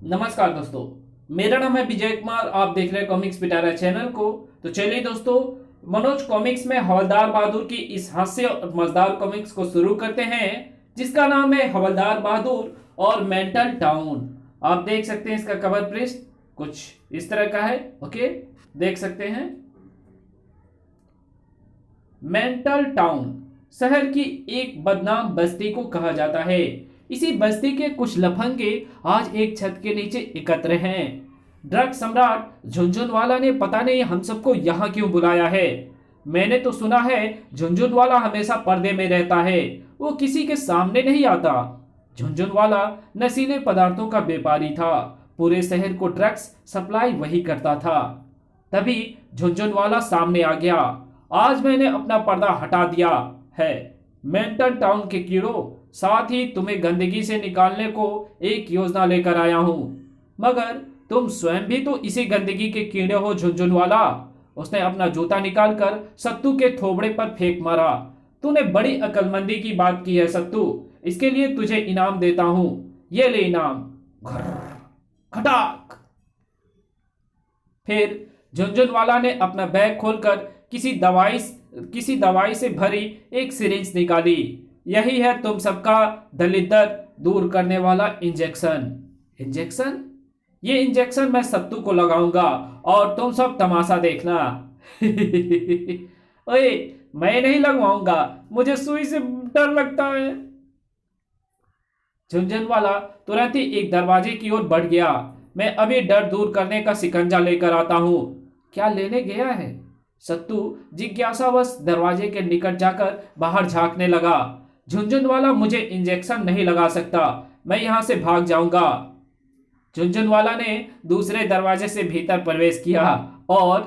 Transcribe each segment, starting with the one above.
नमस्कार दोस्तों, मेरा नाम है विजय कुमार। आप देख रहे हैं कॉमिक्स पिटारा चैनल को। तो चलिए दोस्तों, मनोज कॉमिक्स में हवलदार बहादुर की इस हास्य और मजेदार कॉमिक्स को शुरू करते हैं, जिसका नाम है हवलदार बहादुर और मेंटल टाउन। आप देख सकते हैं इसका कवर पृष्ठ कुछ इस तरह का है। ओके, देख सकते हैं। मेंटल टाउन शहर की एक बदनाम बस्ती को कहा जाता है। इसी बस्ती के कुछ लफंगे आज एक छत के नीचे एकत्र हैं। ड्रग सम्राट झुनझुनवाला ने पता नहीं हम सबको यहाँ क्यों बुलाया है। मैंने तो सुना है झुनझुनवाला हमेशा पर्दे में रहता है, वो किसी के सामने नहीं आता। झुनझुनवाला नशीले पदार्थों का व्यापारी था, पूरे शहर को ड्रग्स सप्लाई वही करता था। तभी झुनझुनवाला सामने आ गया। आज मैंने अपना पर्दा हटा दिया है मेंटल टाउन के कीड़ों, साथ ही तुम्हें गंदगी से निकालने को एक योजना लेकर आया हूं। मगर तुम स्वयं भी तो इसी गंदगी के कीड़े हो झुनझुनवाला। उसने अपना जूता निकालकर सत्तू के थोबड़े पर फेंक मारा। तूने बड़ी अक्लमंदी की बात की है सत्तू, इसके लिए तुझे इनाम देता हूं। ये ले इनाम। घर्र, खटाक। फिर झुनझुनवाला ने अपना बैग खोलकर किसी दवाई से भरी एक सिरिंज निकाली। यही है तुम सबका दलिद्र दूर करने वाला इंजेक्शन। इंजेक्शन? ये इंजेक्शन मैं सत्तू को लगाऊंगा और तुम सब तमाशा देखना। ओए, मैं नहीं लगवाऊंगा, मुझे सुई से डर लगता है। झुनझुनवाला तुरंत ही एक दरवाजे की ओर बढ़ गया। मैं अभी डर दूर करने का शिकंजा लेकर आता हूं। क्या लेने गया है? सत्तू जिज्ञासावश दरवाजे के निकट जाकर बाहर झांकने लगा। झुनझुनवाला मुझे इंजेक्शन नहीं लगा सकता, मैं यहां से भाग जाऊंगा। झुनझुनवाला ने दूसरे दरवाजे से भीतर प्रवेश किया और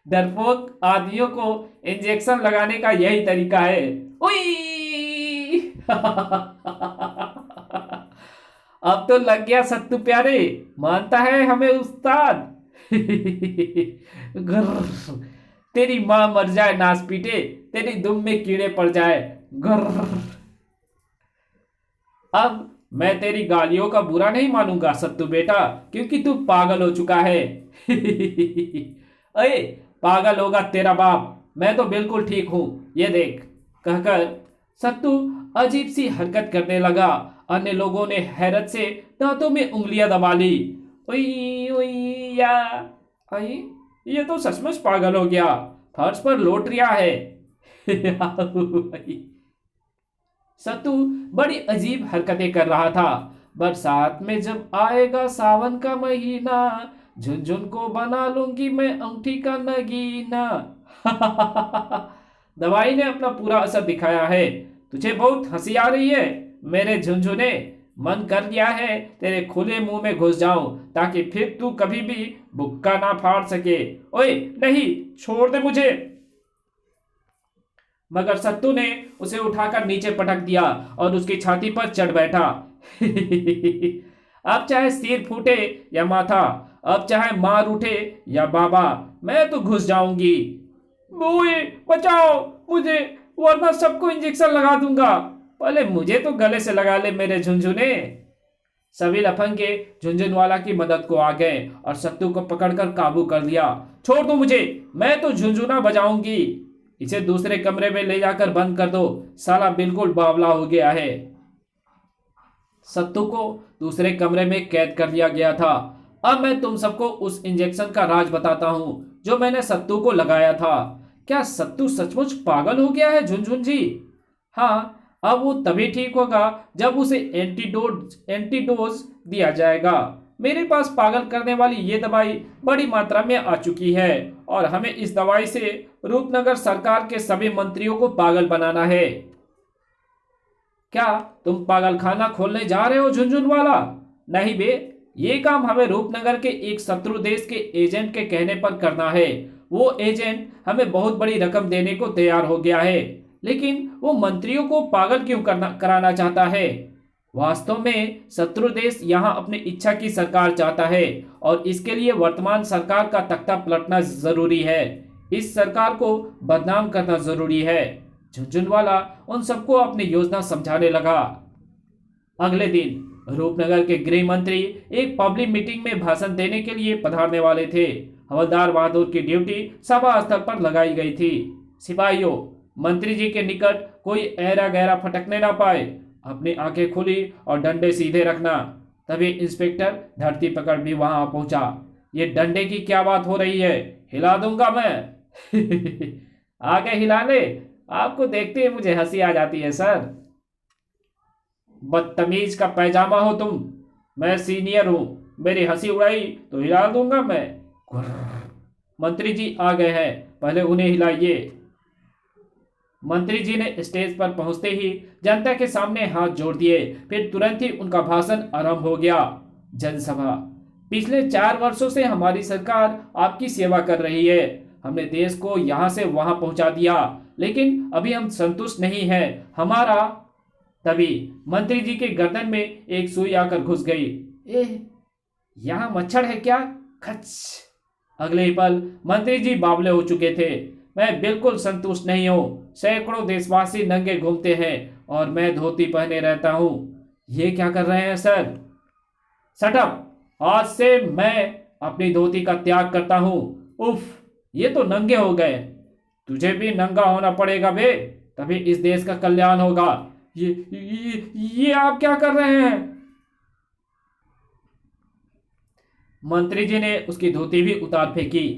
डरपोक आदमियों को इंजेक्शन लगाने का यही तरीका है। उई! अब तो लग गया सत्तू प्यारे, मानता है हमें उस्ताद। ग्रर, तेरी मां मर जाए नास पीटे, तेरी दुम में कीड़े पड़ जाए। ग्रर। अब मैं तेरी गालियों का बुरा नहीं मानूंगा सत्तू बेटा, क्योंकि तू पागल हो चुका है। अरे पागल होगा तेरा बाप, मैं तो बिल्कुल ठीक हूं, ये देख। कहकर सत्तू अजीब सी हरकत करने लगा। अन्य लोगों ने हैरत से दांतों में उंगलियां दबा ली। उई उई या आई, ये तो सचमुच पागल हो गया, फर्श पर लौट रिया है। सत्तू बड़ी अजीब हरकतें कर रहा था। बरसात में जब आएगा सावन का महीना, झुनझुन को बना लूंगी मैं अंगूठी का नगीना। दवाई ने अपना पूरा असर दिखाया है। तुझे बहुत हंसी आ रही है मेरे झुनझुने। मन कर गया है तेरे खुले मुंह में घुस जाऊं, ताकि फिर तू कभी भी बुक्का ना फाड़ सके। ओए नहीं, छोड़ दे मुझे। मगर सत्तू ने उसे उठाकर नीचे पटक दिया और उसकी छाती पर चढ़ बैठा। अब चाहे सिर फूटे या माथा, अब चाहे मार उठे या बाबा, मैं तो घुस जाऊंगी। बुए बचाओ मुझे, वरना सबको इंजेक्शन लगा दूंगा। पहले मुझे तो गले से लगा ले मेरे झुनझुने। सभी लफंगे झुनझुनवाला की मदद को आ गए और सत्तू को पकड़कर काबू कर लिया। छोड़ दो मुझे, मैं तो झुनझुना बजाऊंगी। इसे दूसरे कमरे में ले जाकर बंद कर दो, साला बिल्कुल बावला हो गया है। सत्तू को दूसरे कमरे में कैद कर दिया गया था। अब मैं तुम सबको उस इंजेक्शन का राज बताता हूं जो मैंने सत्तू को लगाया था। क्या सत्तू सचमुच पागल हो गया है झुनझुन जी? हाँ, अब वो तभी ठीक होगा जब उसे एंटीडोज दिया जाएगा। मेरे पास पागल करने वाली ये दवाई बड़ी मात्रा में आ चुकी है और हमें इस दवाई से रूपनगर सरकार के सभी मंत्रियों को पागल बनाना है। क्या तुम पागल खाना खोलने जा रहे हो झुनझुनवाला? नहीं बे, ये काम हमें रूपनगर के एक शत्रु देश के एजेंट के कहने पर करना है। वो एजेंट हमें बहुत बड़ी रकम देने को तैयार हो गया है, लेकिन वो मंत्रियों को पागल क्यों कराना चाहता है? वास्तव में शत्रु देश यहाँ अपनी इच्छा की सरकार चाहता है और इसके लिए वर्तमान सरकार का तख्ता पलटना जरूरी है। इस सरकार को बदनाम करना जरूरी है। झुनझुनवाला उन सबको अपनी योजना समझाने लगा। अगले दिन रूपनगर के गृह मंत्री एक पब्लिक मीटिंग में भाषण देने के लिए पधारने वाले थे। हवलदार बहादुर की ड्यूटी सभा स्थल पर लगाई गई थी। सिपाहियों, मंत्री जी के निकट कोई ऐरा गहरा फटकने ना पाए। अपनी आंखें खुली और डंडे सीधे रखना। तभी इंस्पेक्टर धरती पकड़ भी वहां पहुंचा। ये डंडे की क्या बात हो रही है? हिला दूंगा मैं। आगे हिलाने, आपको देखते ही मुझे हंसी आ जाती है सर। बदतमीज का पैजामा हो तुम। मैं सीनियर हूं, मेरी हंसी उड़ाई तो हिला दूंगा मैं। मंत्री जी आ गए हैं, पहले उन्हें हिलाइए। मंत्री जी ने स्टेज पर पहुंचते ही जनता के सामने हाथ जोड़ दिए। फिर तुरंत ही उनका भाषण आरंभ हो गया। जनसभा, पिछले 4 वर्षों से हमारी सरकार आपकी सेवा कर रही है। हमने देश को यहां से वहां पहुंचा दिया, लेकिन अभी हम संतुष्ट नहीं हैं। हमारा तभी मंत्री जी के गर्दन में एक सुई आकर घुस गई। यहां मच्छर है क्या? खच। अगले ही पल मंत्री जी बावले हो चुके थे। मैं बिल्कुल संतुष्ट नहीं हूं। सैकड़ों देशवासी नंगे घूमते हैं और मैं धोती पहने रहता हूं। ये क्या कर रहे हैं सर? सटअप! आज से मैं अपनी धोती का त्याग करता हूं। उफ, ये तो नंगे हो गए। तुझे भी नंगा होना पड़ेगा बे, तभी इस देश का कल्याण होगा। ये आप क्या कर रहे हैं? मंत्री जी ने उसकी धोती भी उतार फेंकी।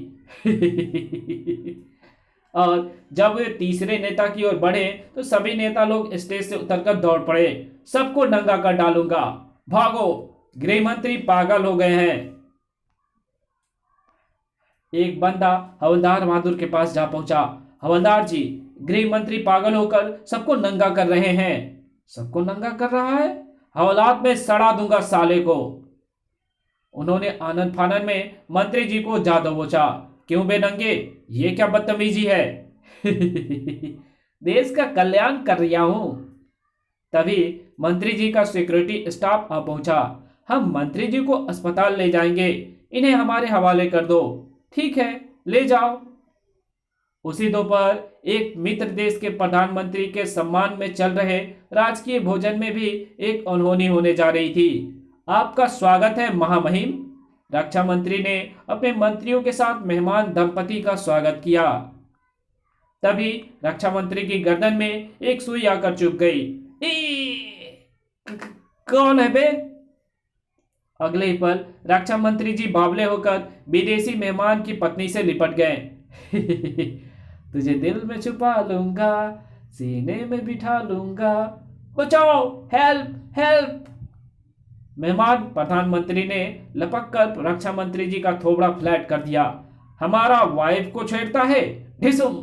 और जब वे तीसरे नेता की ओर बढ़े तो सभी नेता लोग स्टेज से उतरकर दौड़ पड़े। सबको नंगा कर डालूंगा, भागो, गृह मंत्री पागल हो गए हैं। एक बंदा हवलदार बहादुर के पास जा पहुंचा। हवलदार जी, गृह मंत्री पागल होकर सबको नंगा कर रहे हैं। सबको नंगा कर रहा है? हवलात में सड़ा दूंगा साले को। उन्होंने आनंद फानन में मंत्री जी को जा दबोचा। क्यों बे नंगे? ये क्या बदतमीजी है? देश का कल्याण कर रहा हूं। तभी मंत्री जी का सिक्योरिटी स्टाफ आ पहुंचा। हम मंत्री जी को अस्पताल ले जाएंगे, इन्हें हमारे हवाले कर दो। ठीक है, ले जाओ। उसी दोपहर एक मित्र देश के प्रधानमंत्री के सम्मान में चल रहे राजकीय भोजन में भी एक अनहोनी होने जा रही थी। आपका स्वागत है महामहिम। रक्षा मंत्री ने अपने मंत्रियों के साथ मेहमान दंपति का स्वागत किया। तभी रक्षा मंत्री की गर्दन में एक सुई आकर चुभ गई। कौन है बे? अगले ही पल रक्षा मंत्री जी बावले होकर विदेशी मेहमान की पत्नी से लिपट गए। तुझे दिल में छुपा लूंगा, सीने में बिठा लूंगा, बचाओ, हेल्प हेल्प। मेहमान प्रधानमंत्री ने लपक कर रक्षा मंत्री जी का थोबड़ा फ्लैट कर दिया। हमारा वाइफ को छेड़ता है, ढिसुम।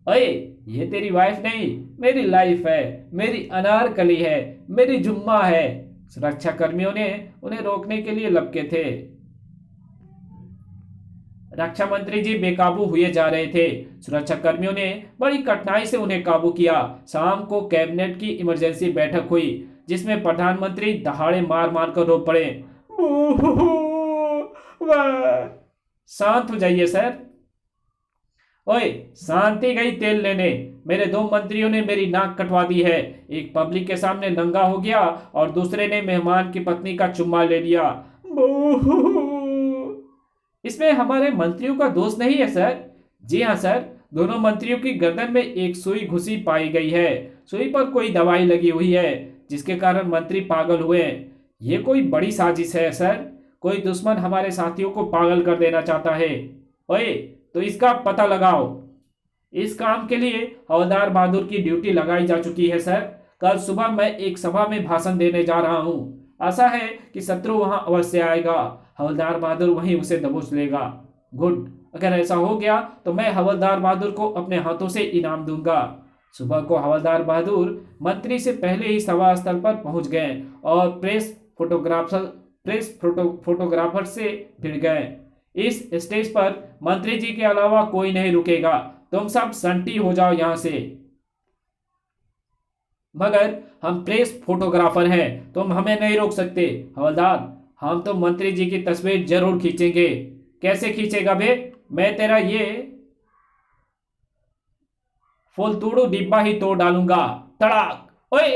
अरे, ये तेरी वाइफ नहीं, मेरी लाइफ है, मेरी अनारकली है, मेरी जुम्मा है। सुरक्षा कर्मियों ने उन्हें रोकने के लिए लपके थे। रक्षा मंत्री जी बेकाबू हुए जा रहे थे। सुरक्षा कर्मियों ने बड़ी कठिनाई से उन्हें काबू किया। शाम को कैबिनेट की इमरजेंसी बैठक हुई, जिसमें प्रधानमंत्री दहाड़े मार मार कर रो पड़े। शांत हो जाइए सर। ओए, शांति गई तेल लेने। मेरे 2 मंत्रियों ने मेरी नाक कटवा दी है। एक पब्लिक के सामने नंगा हो गया और दूसरे ने मेहमान की पत्नी का चुम्मा ले लिया। इसमें हमारे मंत्रियों का दोष नहीं है सर। जी हाँ सर, दोनों मंत्रियों की गर्दन में एक सुई घुसी पाई गई है। सुई पर कोई दवाई लगी हुई है, जिसके कारण मंत्री पागल हुए। ये कोई बड़ी साजिश है सर। कोई दुश्मन हमारे साथियों को पागल कर देना चाहता है। ओए, तो इसका पता लगाओ। इस काम के लिए हवलदार बहादुर की ड्यूटी लगाई जा चुकी है सर। कल सुबह मैं एक सभा में भाषण देने जा रहा हूँ। आशा है कि शत्रु वहां अवश्य आएगा। हवलदार बहादुर वहीं उसे दबोच लेगा। गुड, अगर ऐसा हो गया तो मैं हवलदार बहादुर को अपने हाथों से इनाम दूंगा। सुबह को हवलदार बहादुर मंत्री से पहले ही सभा स्थल पर पहुंच गए और प्रेस फोटोग्राफर से भिड़ गए। इस स्टेज पर मंत्री जी के अलावा कोई नहीं रुकेगा। तुम सब संटी हो जाओ यहां से। मगर हम प्रेस फोटोग्राफर हैं, तुम हमें नहीं रोक सकते। हवलदार, हम तो मंत्री जी की तस्वीर जरूर खींचेंगे। कैसे खींचेगा बे? मैं तेरा ये फुलतूड़ू डिब्बा ही तोड़ डालूंगा। तड़ाक! ओए,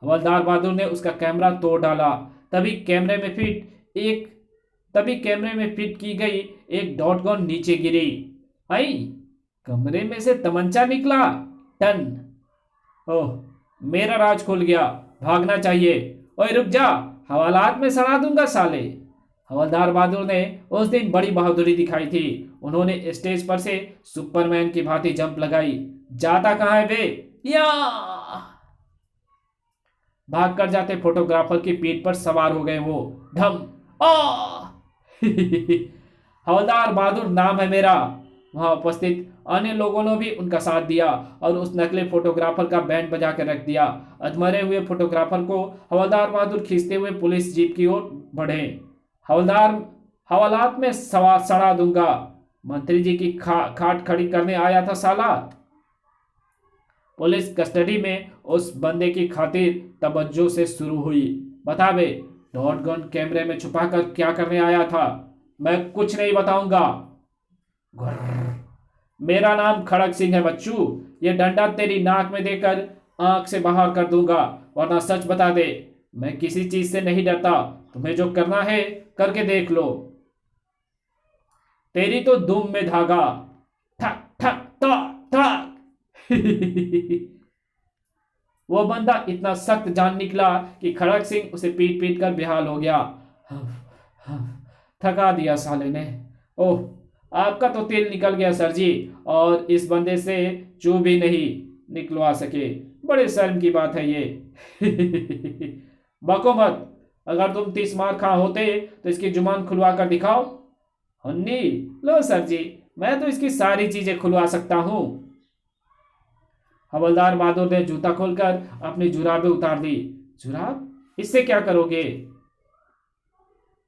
हवलदार बहादुर ने उसका कैमरा तोड़ डाला। तभी कैमरे में फिट की गई एक डॉट गन नीचे गिरी। आई, कमरे में से तमंचा निकला। टन। ओह, मेरा राज खुल गया, भागना चाहिए। ओए रुक जा, हवालात में सड़ा दूंगा साले। हवलदार बहादुर ने उस दिन बड़ी बहादुरी दिखाई थी। उन्होंने स्टेज पर से सुपरमैन की भांति जंप लगाई। जाता कहाँ है बे? या भाग कर जाते फोटोग्राफर की पीठ पर सवार हो गए वो। ढम। आ हवलदार बहादुर नाम है मेरा। वहां उपस्थित अन्य लोगों ने भी उनका साथ दिया और उस नकली फोटोग्राफर का बैंड बजा कर रख दिया। अधमरे हुए फोटोग्राफर को हवलदार बहादुर खींचते हुए पुलिस जीप की ओर बढ़े। हवलदार, हवालात में सड़ा दूंगा। मंत्री जी की खाट खड़ी करने आया था साला। पुलिस कस्टडी में उस बंदे की खातिर तवज्जो से शुरू हुई। बता बे, डॉट गन कैमरे में छुपाकर क्या करने आया था? मैं कुछ नहीं बताऊंगा। मेरा नाम खड़क सिंह है बच्चू। ये डंडा तेरी नाक में देकर आंख से बाहर कर दूंगा, वरना सच बता दे। मैं किसी चीज से नहीं डरता। तुम्हें जो करना है करके देख लो। तेरी तो दुम में धागा। ठक ठक ठक ठक। वो बंदा इतना सख्त जान निकला कि खड़क सिंह उसे पीट पीट कर बेहाल हो गया। थका दिया साले ने। ओह, आपका तो तेल निकल गया सर जी, और इस बंदे से चू भी नहीं निकलवा सके। बड़े शर्म की बात है ये। बको मत। अगर तुम 30 मार खा होते तो इसकी जुबान खुलवा कर दिखाओ। हन्नी, लो सर जी, मैं तो इसकी सारी चीजें खुलवा सकता हूं। हवलदार बहादुर ने जूता खोलकर अपनी जुराबें उतार दी। जुराब? इससे क्या करोगे?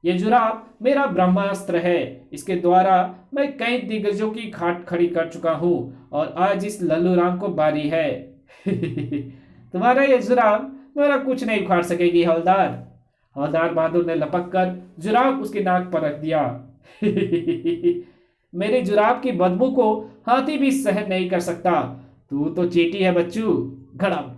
ये जुराब मेरा ब्रह्मास्त्र है। इसके द्वारा मैं कई दिग्गजों की खाट खड़ी कर चुका हूं, और आज इस लल्लू राम को बारी है। तुम्हारा ये जुराब मेरा कुछ नहीं उखाड़ सकेगी हवलदार। हवलदार बहादुर ने लपक कर जुराब उसकी नाक पर रख दिया। मेरी जुराब की बदबू को हाथी भी सहन नहीं कर सकता। तू तो चींटी है बच्चू। घड़म।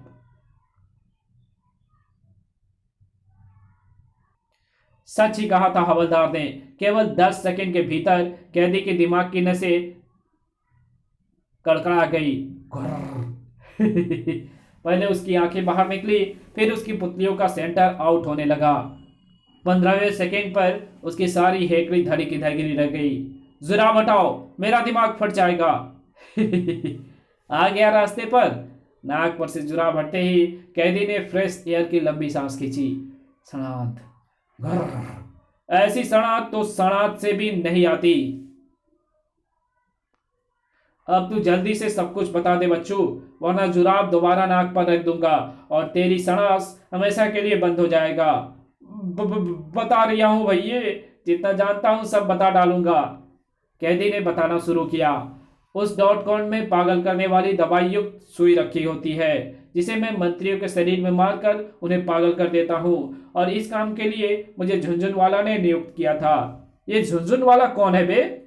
सच ही कहा था हवलदार ने। केवल 10 सेकंड के भीतर कैदी के दिमाग की नसें कड़कड़ा गई। पहले उसकी आंखें बाहर निकली, फिर उसकी पुतलियों का सेंटर आउट होने लगा। 15वें सेकंड पर उसकी सारी हेकड़ी धरी की धरी रह गई। जुराब हटाओ, मेरा दिमाग फट जाएगा। आ गया रास्ते पर। नाक पर से जुराब हटते ही कैदी ने फ्रेश एयर की लंबी सांस खींची। सनाद, ऐसी सड़ात तो सड़ात से भी नहीं आती। अब तू जल्दी से सब कुछ बता दे बच्चू, वरना जुराब दोबारा नाक पर रख दूंगा और तेरी सड़ास हमेशा के लिए बंद हो जाएगा। बता रहा हूं भैया, जितना जानता हूं सब बता डालूंगा। कैदी ने बताना शुरू किया। उस डॉट कॉन में पागल करने वाली दवाई युक्त सुई रखी होती है, जिसे मैं मंत्रियों के शरीर में मारकर उन्हें पागल कर देता हूं, और इस काम के लिए मुझे झुनझुनवाला ने नियुक्त किया था। ये झुनझुनवाला कौन है बे?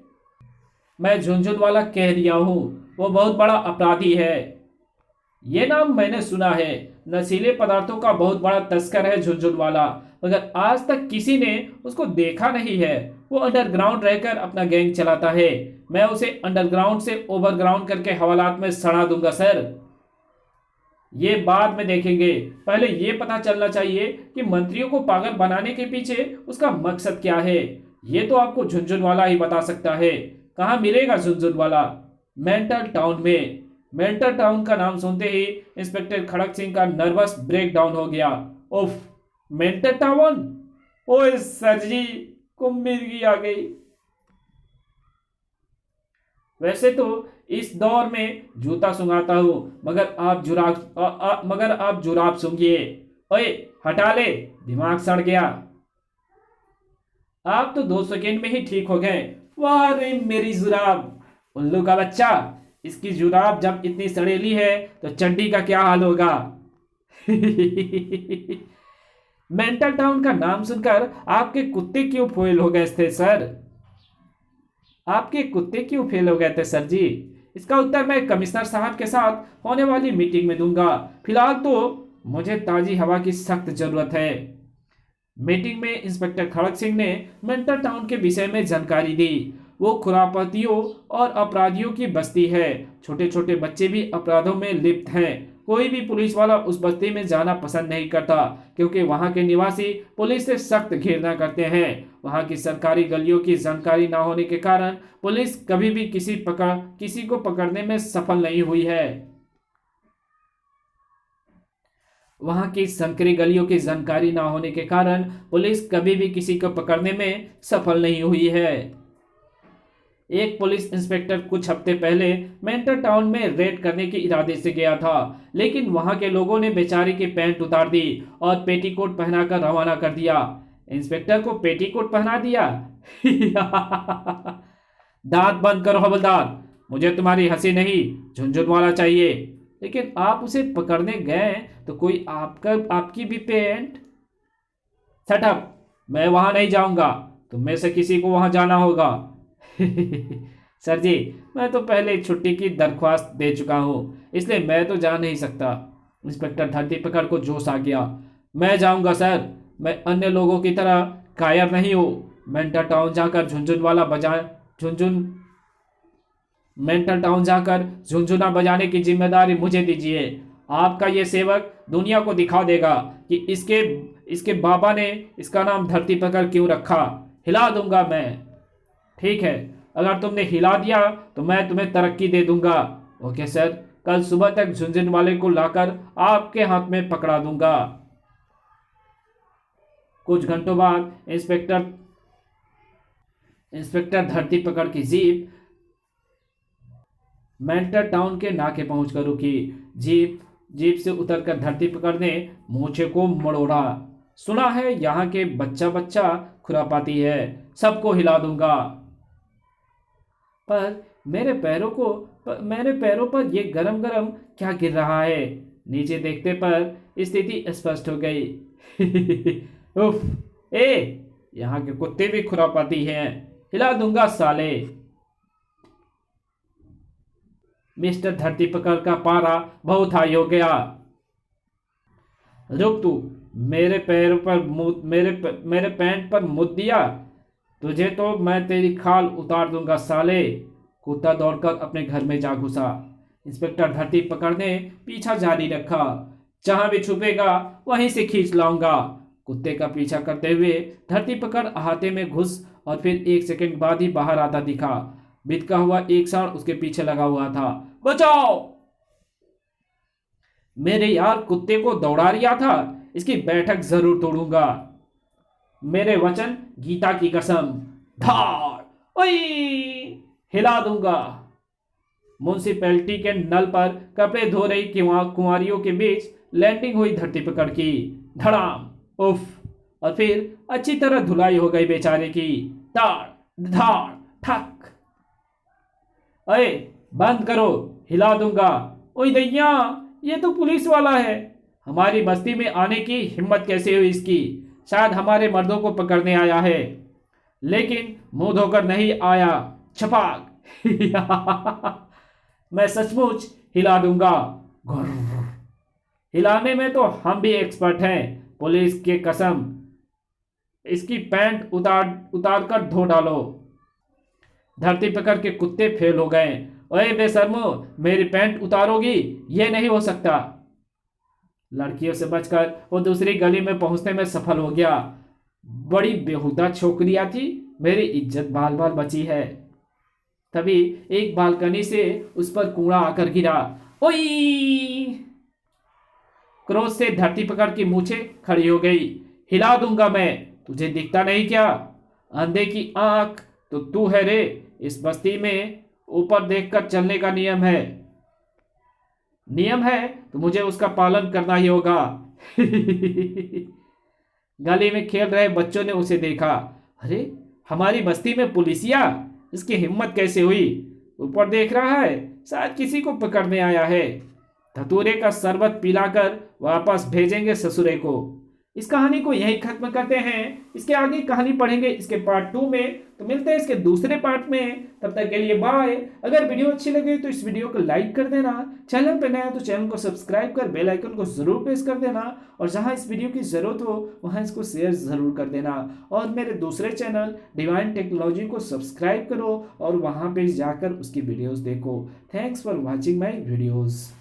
मैं झुनझुनवाला कह दिया हूं, वो बहुत बड़ा अपराधी है। ये नाम मैंने सुना है। नशीले पदार्थों का बहुत बड़ा तस्कर है झुनझुनवाला, मगर आज तक किसी ने उसको देखा नहीं है। वो अंडरग्राउंड रहकर अपना गैंग चलाता है। मैं उसे अंडरग्राउंड से ओवरग्राउंड करके हवालात में सड़ा दूंगा सर। ये बाद में देखेंगे। पहले ये पता चलना चाहिए कि मंत्रियों को पागल बनाने के पीछे उसका मकसद क्या है। ये तो आपको झुनझुनवाला ही बता सकता है। कहाँ मिलेगा झुनझुनवाला? मेंटल टाउन में। मेंटल टाउन का नाम सुनते ही इंस्पेक्टर खड़क सिंह का नर्वस ब्रेकडाउन हो गया। उफ, मेंटल टाउन? ओए सर जी को मिर्गी आ गई। वैसे तो इस दौर में जूता सुंघाता हूं, मगर आप जुराब सूंघिए। ओए हटा ले, दिमाग सड़ गया। आप तो 2 सेकेंड में ही ठीक हो गए। वाह रे मेरी जुराब, उल्लू का बच्चा। इसकी जुराब जब इतनी सड़ेली है तो चड्डी का क्या हाल होगा? मेंटल टाउन का नाम सुनकर आपके कुत्ते क्यों फेल हो गए थे सर? आपके कुत्ते क्यों फेल हो गए थे सर जी? इसका उत्तर मैं कमिश्नर साहब के साथ होने वाली मीटिंग में दूंगा। फिलहाल तो मुझे ताजी हवा की सख्त जरूरत है। मीटिंग में इंस्पेक्टर खड़क सिंह ने मेंटल टाउन के विषय में जानकारी दी। वो खुरापातियों और अपराधियों की बस्ती है। छोटे छोटे बच्चे भी अपराधों में लिप्त हैं। कोई भी पुलिस वाला उस बस्ती में जाना पसंद नहीं करता, क्योंकि वहां के निवासी पुलिस से सख्त घृणा करते हैं। वहां की सरकारी गलियों की जानकारी न होने के कारण पुलिस कभी भी किसी को पकड़ने में सफल नहीं हुई है। वहां की संकरी गलियों की जानकारी न होने के कारण पुलिस कभी भी किसी को पकड़ने में सफल नहीं हुई है। एक पुलिस इंस्पेक्टर कुछ हफ्ते पहले मेंटर टाउन में रेड करने के इरादे से गया था, लेकिन वहां के लोगों ने बेचारे की पैंट उतार दी और पेटीकोट पहनाकर रवाना कर दिया। इंस्पेक्टर को पेटीकोट पहना दिया। दांत बंद करो हवलदार, मुझे तुम्हारी हंसी नहीं झुनझुन वाला चाहिए। लेकिन आप उसे पकड़ने गए तो कोई आपकी भी पेंट। शट अप, मैं वहां नहीं जाऊंगा, तुम में से किसी को वहां जाना होगा। सर जी, मैं तो पहले छुट्टी की दरख्वास्त दे चुका हूं, इसलिए मैं तो जा नहीं सकता। इंस्पेक्टर धरती पकड़ को जोश आ गया। मैं जाऊंगा सर, मैं अन्य लोगों की तरह कायर नहीं हूं। मेंटल टाउन जाकर झुनझुना बजाने की जिम्मेदारी मुझे दीजिए। आपका ये सेवक दुनिया को दिखा देगा कि इसके बाबा ने इसका नाम धरती पकड़ क्यों रखा। हिला दूंगा मैं। ठीक है, अगर तुमने हिला दिया तो मैं तुम्हें तरक्की दे दूंगा। ओके सर, कल सुबह तक झुनझुन वाले को लाकर आपके हाथ में पकड़ा दूंगा। कुछ घंटों बाद इंस्पेक्टर धरती पकड़ की जीप मेंटर टाउन के नाके पहुंचकर रुकी। जीप से उतरकर धरती पकड़ ने मूछे को मड़ोड़ा। सुना है यहाँ के बच्चा खुरापाती है, सबको हिला दूंगा। पर मेरे पैरों पर ये गरम गरम क्या गिर रहा है। नीचे देखते पर स्थिति स्पष्ट हो गई। उफ, यहाँ के कुत्ते भी खुरापाती हैं, हिला दूंगा साले। मिस्टर धरती पकड़ का पारा बहुत हाई हो गया। रुक तू, मेरे पैंट पर मुद्द दिया, तुझे तो मैं तेरी खाल उतार दूंगा साले। कुत्ता दौड़कर अपने घर में जा घुसा। इंस्पेक्टर धरती पकड़ ने पीछा जारी रखा। जहां भी छुपेगा वहीं से खींच लाऊंगा। कुत्ते का पीछा करते हुए धरती पकड़ अहाते में घुस और फिर 1 सेकंड बाद ही बाहर आता दिखा। बितका हुआ एक सांड उसके पीछे लगा हुआ था। बचाओ! मेरे यार कुत्ते को दौड़ा रिया था, इसकी बैठक जरूर तोड़ूंगा। मेरे वचन, गीता की कसम। धार! ओई! हिला दूंगा। म्युनिसिपैलिटी के नल पर कपड़े धो रही कुंवारियों के बीच लैंडिंग हुई धरती पकड़ की। धड़ाम! उफ! और फिर अच्छी तरह धुलाई हो गई बेचारे की। धाड़ धाड़ ठक। अरे बंद करो, हिला दूंगा। ओए दैया, ये तो पुलिस वाला है। हमारी बस्ती में आने की हिम्मत कैसे हुई इसकी। शायद हमारे मर्दों को पकड़ने आया है, लेकिन मुंह धोकर नहीं आया। छपाक! मैं सचमुच हिला दूंगा। हिलाने में तो हम भी एक्सपर्ट हैं, पुलिस के कसम। इसकी पैंट उतार कर धो डालो। धरती पकड़ के कुत्ते फेल हो गए। ओए बेशर्मो, मेरी पैंट उतारोगी? ये नहीं हो सकता। लड़कियों से बचकर वो दूसरी गली में पहुंचने में सफल हो गया। बड़ी बेहुदा छोकरियां थी, मेरी इज्जत बाल बाल बची है। तभी एक बालकनी से उस पर कूड़ा आकर गिरा। ओई! क्रोध से धरती पकड़ की मूछें खड़ी हो गई। हिला दूंगा मैं, तुझे दिखता नहीं क्या? अंधे की आंख तो तू है रे। इस बस्ती में ऊपर देखकर चलने का नियम है तो मुझे उसका पालन करना ही होगा। गली में खेल रहे बच्चों ने उसे देखा। अरे, हमारी बस्ती में पुलिसिया, इसकी हिम्मत कैसे हुई? ऊपर देख रहा है, शायद किसी को पकड़ने आया है। धतूरे का शरबत पिलाकर वापस भेजेंगे ससुरे को। इस कहानी को यही खत्म करते हैं। इसके आगे कहानी पढ़ेंगे इसके पार्ट 2 में। तो मिलते हैं इसके दूसरे पार्ट में, तब तक के लिए बाय। अगर वीडियो अच्छी लगे तो इस वीडियो को लाइक कर देना, चैनल पे नया तो चैनल को सब्सक्राइब कर बेल आइकन को जरूर प्रेस कर देना, और जहां इस वीडियो की जरूरत हो वहां इसको शेयर जरूर कर देना। और मेरे दूसरे चैनल डिवाइन टेक्नोलॉजी को सब्सक्राइब करो और वहां पे जाकर उसकी वीडियोस देखो। Thanks for watching my videos.